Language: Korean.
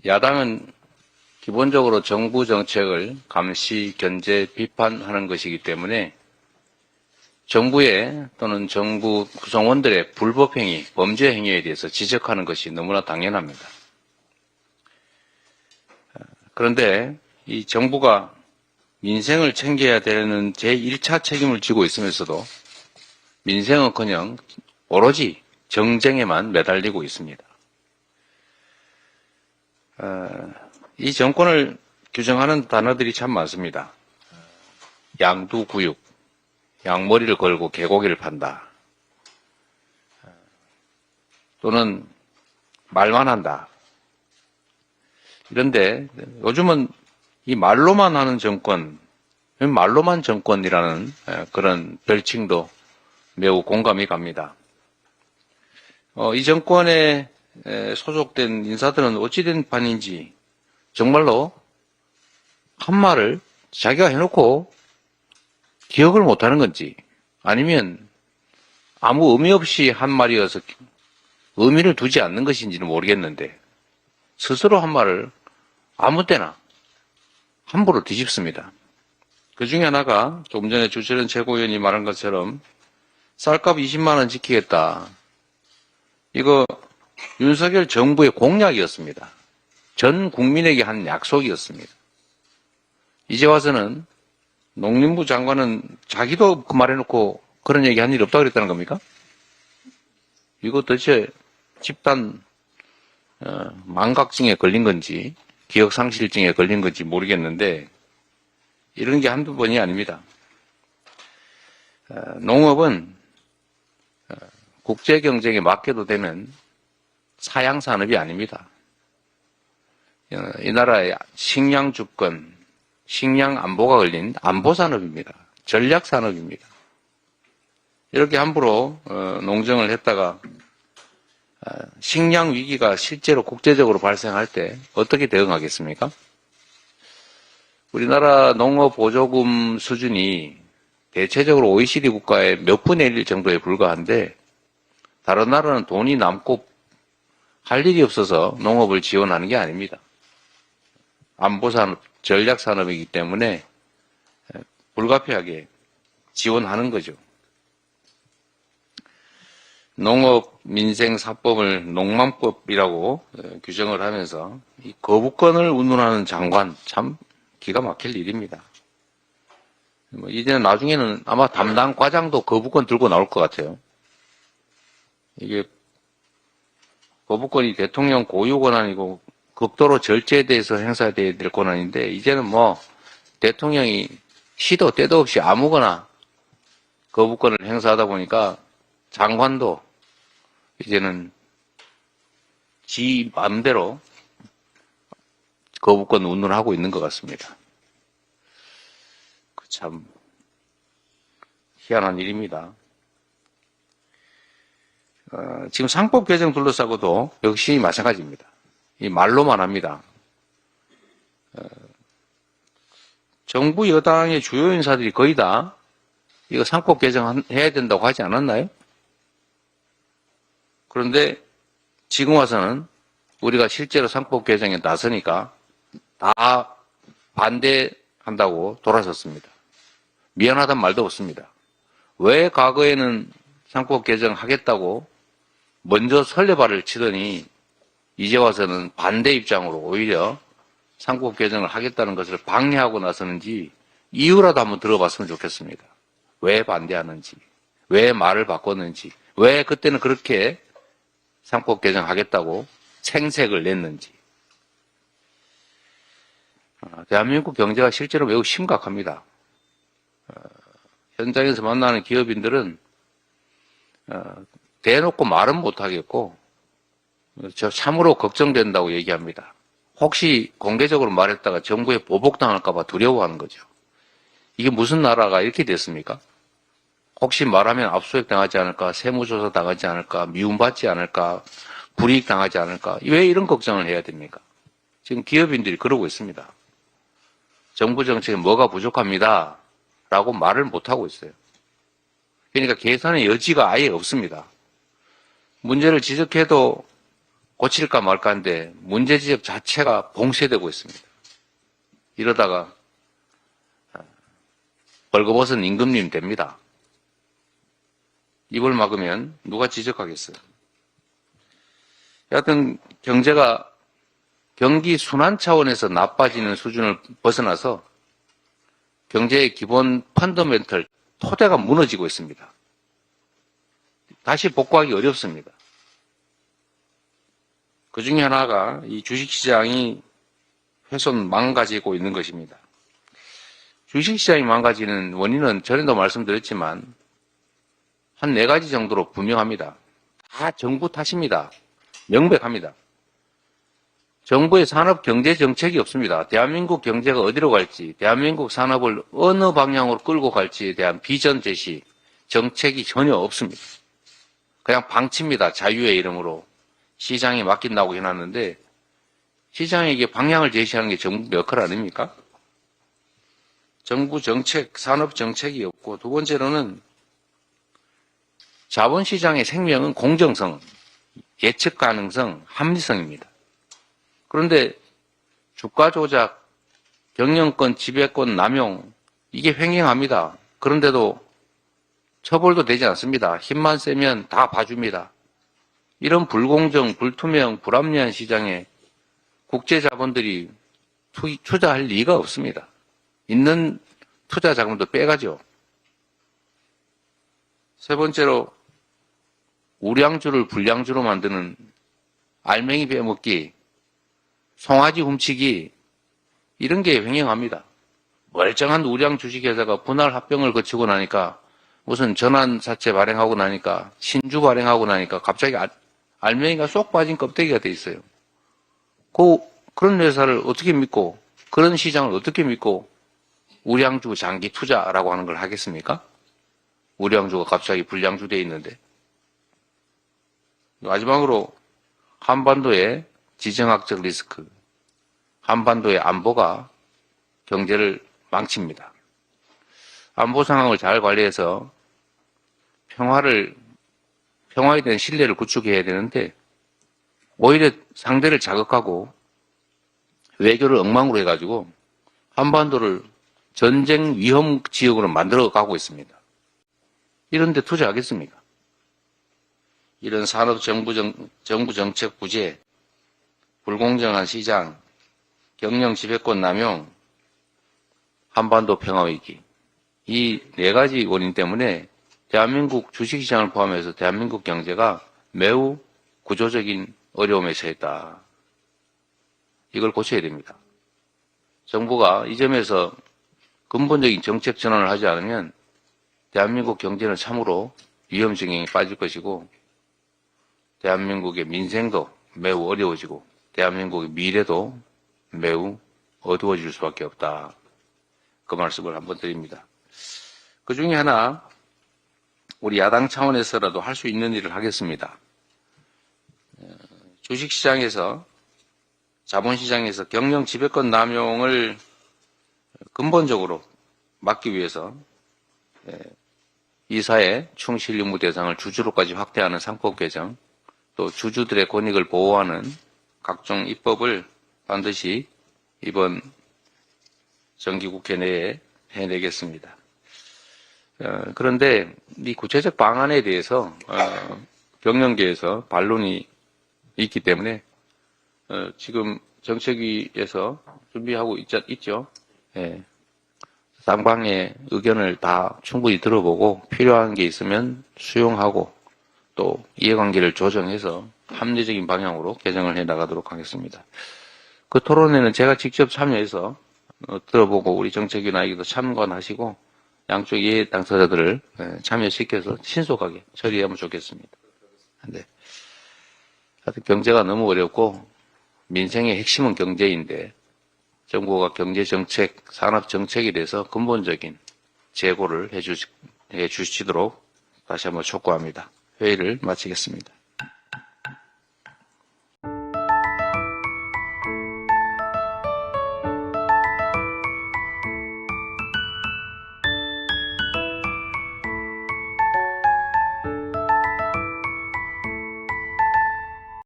야당은 기본적으로 정부 정책을 감시, 견제, 비판하는 것이기 때문에 정부의 또는 정부 구성원들의 불법 행위, 범죄 행위에 대해서 지적하는 것이 너무나 당연합니다. 그런데 이 정부가 민생을 챙겨야 되는 제1차 책임을 지고 있으면서도 민생은커녕 오로지 정쟁에만 매달리고 있습니다. 이 정권을 규정하는 단어들이 참 많습니다. 양두구육, 양머리를 걸고 개고기를 판다. 또는 말만 한다. 이런데 요즘은 이 말로만 하는 정권, 말로만 정권이라는 그런 별칭도 매우 공감이 갑니다. 이 정권에 소속된 인사들은 어찌된 판인지 정말로 한 말을 자기가 해놓고 기억을 못하는 건지 아니면 아무 의미 없이 한 말이어서 의미를 두지 않는 것인지는 모르겠는데 스스로 한 말을 아무 때나 함부로 뒤집습니다. 그 중에 하나가 조금 전에 주철현 최고위원이 말한 것처럼 쌀값 20만 원 지키겠다. 이거 윤석열 정부의 공약이었습니다. 전 국민에게 한 약속이었습니다. 이제 와서는 농림부 장관은 자기도 그 말해놓고 그런 얘기 한 일이 없다고 그랬다는 겁니까? 이거 도대체 집단 망각증에 걸린 건지 기억상실증에 걸린 건지 모르겠는데 이런 게 한두 번이 아닙니다. 농업은 국제경쟁에 맡겨도 되는 사양산업이 아닙니다. 이 나라의 식량 주권, 식량 안보가 걸린 안보산업입니다. 전략산업입니다. 이렇게 함부로 농정을 했다가 식량 위기가 실제로 국제적으로 발생할 때 어떻게 대응하겠습니까? 우리나라 농업 보조금 수준이 대체적으로 OECD 국가의 몇 분의 1 정도에 불과한데 다른 나라는 돈이 남고 할 일이 없어서 농업을 지원하는 게 아닙니다. 안보산업, 전략산업이기 때문에 불가피하게 지원하는 거죠. 농업민생사법을 농만법이라고 규정을 하면서 이 거부권을 운운하는 장관 참 기가 막힐 일입니다. 이제는 나중에는 아마 담당 과장도 거부권 들고 나올 것 같아요. 이게 거부권이 대통령 고유 권한이고 극도로 절제돼서 행사돼야 될 권한인데 이제는 뭐 대통령이 시도 때도 없이 아무거나 거부권을 행사하다 보니까 장관도 이제는 지 마음대로 거부권 운운하고 있는 것 같습니다. 참 희한한 일입니다. 지금 상법 개정 둘러싸고도 역시 마찬가지입니다. 이 말로만 합니다. 정부 여당의 주요 인사들이 거의 다 이거 상법 개정해야 된다고 하지 않았나요? 그런데 지금 와서는 우리가 실제로 상법 개정에 나서니까 다 반대한다고 돌아섰습니다. 미안하단 말도 없습니다. 왜 과거에는 상법 개정하겠다고 먼저 설레발을 치더니 이제 와서는 반대 입장으로 오히려 상법 개정을 하겠다는 것을 방해하고 나서는지 이유라도 한번 들어봤으면 좋겠습니다. 왜 반대하는지, 왜 말을 바꿨는지, 왜 그때는 그렇게 상법 개정하겠다고 생색을 냈는지. 대한민국 경제가 실제로 매우 심각합니다. 현장에서 만나는 기업인들은 대놓고 말은 못하겠고 저 참으로 걱정된다고 얘기합니다. 혹시 공개적으로 말했다가 정부에 보복당할까 봐 두려워하는 거죠. 이게 무슨 나라가 이렇게 됐습니까? 혹시 말하면 압수수색 당하지 않을까, 세무조사 당하지 않을까, 미움받지 않을까, 불이익 당하지 않을까, 왜 이런 걱정을 해야 됩니까? 지금 기업인들이 그러고 있습니다. 정부 정책에 뭐가 부족합니다 라고 말을 못하고 있어요. 그러니까 개선의 여지가 아예 없습니다. 문제를 지적해도 고칠까 말까인데 문제 지적 자체가 봉쇄되고 있습니다. 이러다가 벌거벗은 임금님 됩니다. 입을 막으면 누가 지적하겠어요. 여하튼 경제가 경기 순환 차원에서 나빠지는 수준을 벗어나서 경제의 기본 펀더멘털, 토대가 무너지고 있습니다. 다시 복구하기 어렵습니다. 그 중에 하나가 이 주식시장이 훼손 망가지고 있는 것입니다. 주식시장이 망가지는 원인은 전에도 말씀드렸지만 한 4가지 정도로 분명합니다. 다 정부 탓입니다. 명백합니다. 정부의 산업 경제 정책이 없습니다. 대한민국 경제가 어디로 갈지, 대한민국 산업을 어느 방향으로 끌고 갈지에 대한 비전 제시, 정책이 전혀 없습니다. 그냥 방치입니다. 자유의 이름으로. 시장에 맡긴다고 해놨는데 시장에게 방향을 제시하는 게 정부 역할 아닙니까? 정부 정책, 산업 정책이 없고, 두 번째로는 자본시장의 생명은 공정성, 예측 가능성, 합리성입니다. 그런데 주가 조작, 경영권, 지배권 남용, 이게 횡행합니다. 그런데도 처벌도 되지 않습니다. 힘만 세면 다 봐줍니다. 이런 불공정, 불투명, 불합리한 시장에 국제 자본들이 투자할 리가 없습니다. 있는 투자 자금도 빼가죠. 세 번째로 우량주를 불량주로 만드는 알맹이 빼먹기, 송아지 훔치기, 이런 게 횡행합니다. 멀쩡한 우량 주식회사가 분할 합병을 거치고 나니까 무슨 전환사채 발행하고 나니까 신주 발행하고 나니까 갑자기 알맹이가 쏙 빠진 껍데기가 돼 있어요. 그런 회사를 어떻게 믿고, 그런 시장을 어떻게 믿고 우량주 장기 투자라고 하는 걸 하겠습니까? 우량주가 갑자기 불량주 돼 있는데. 마지막으로 한반도의 지정학적 리스크, 한반도의 안보가 경제를 망칩니다. 안보 상황을 잘 관리해서 평화에 대한 신뢰를 구축해야 되는데 오히려 상대를 자극하고 외교를 엉망으로 해가지고 한반도를 전쟁 위험 지역으로 만들어 가고 있습니다. 이런 데 투자하겠습니까? 이런 산업 정부 정책 부재, 불공정한 시장, 경영 지배권 남용, 한반도 평화 위기, 이 4가지 원인 때문에 대한민국 주식시장을 포함해서 대한민국 경제가 매우 구조적인 어려움에 처했다. 이걸 고쳐야 됩니다. 정부가 이 점에서 근본적인 정책 전환을 하지 않으면 대한민국 경제는 참으로 위험 지경에 빠질 것이고 대한민국의 민생도 매우 어려워지고 대한민국의 미래도 매우 어두워질 수밖에 없다. 그 말씀을 한번 드립니다. 그 중에 하나 우리 야당 차원에서라도 할 수 있는 일을 하겠습니다. 주식시장에서 자본시장에서 경영 지배권 남용을 근본적으로 막기 위해서 이사의 충실 임무 대상을 주주로까지 확대하는 상법 개정, 또 주주들의 권익을 보호하는 각종 입법을 반드시 이번 정기국회 내에 해내겠습니다. 그런데 이 구체적 방안에 대해서 경영계에서 반론이 있기 때문에 지금 정책위에서 준비하고 있죠. 예. 쌍방의 의견을 다 충분히 들어보고 필요한 게 있으면 수용하고 또 이해관계를 조정해서 합리적인 방향으로 개정을 해나가도록 하겠습니다. 그 토론회는 제가 직접 참여해서 들어보고 우리 정책위나에게도 참관하시고 양쪽 이해 당사자들을 참여시켜서 신속하게 처리하면 좋겠습니다. 네. 하여튼 경제가 너무 어렵고 민생의 핵심은 경제인데 정부가 경제정책, 산업정책에 대해서 근본적인 재고를 해 주시도록 다시 한번 촉구합니다. 회의를 마치겠습니다.